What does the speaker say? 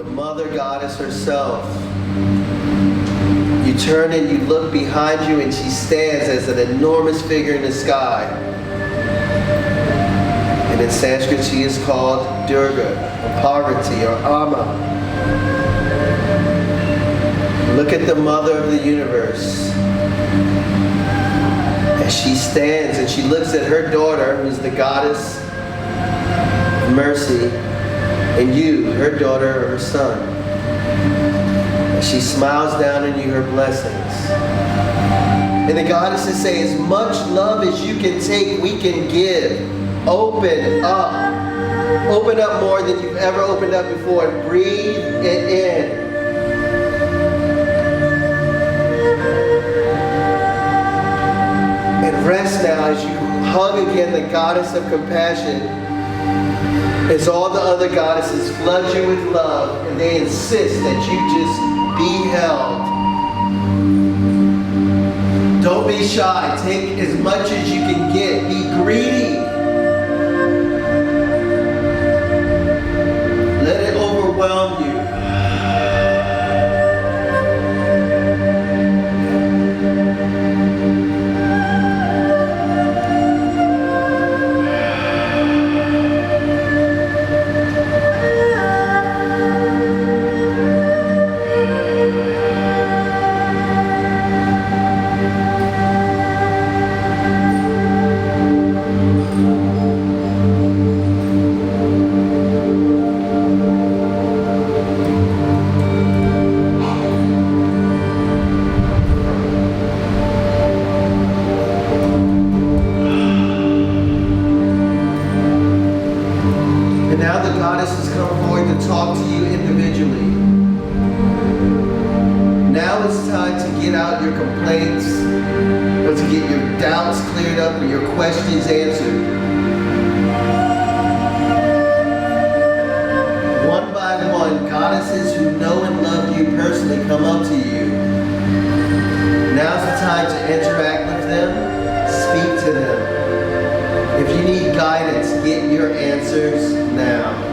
the mother goddess herself. You turn and you look behind you and she stands as an enormous figure in the sky. And in Sanskrit she is called Durga, or Parvati, or Amma. Look at the mother of the universe. As she stands and she looks at her daughter, who's the goddess of mercy, and you, her daughter or her son. As she smiles down on you her blessings. And the goddesses say, as much love as you can take, we can give. Open up. Open up more than you've ever opened up before and breathe it in. And rest now as you hug again the goddess of compassion, as all the other goddesses flood you with love and they insist that you just be held. Don't be shy. Take as much as you can get. Be greedy. Let it overwhelm you. If you need guidance, get your answers now.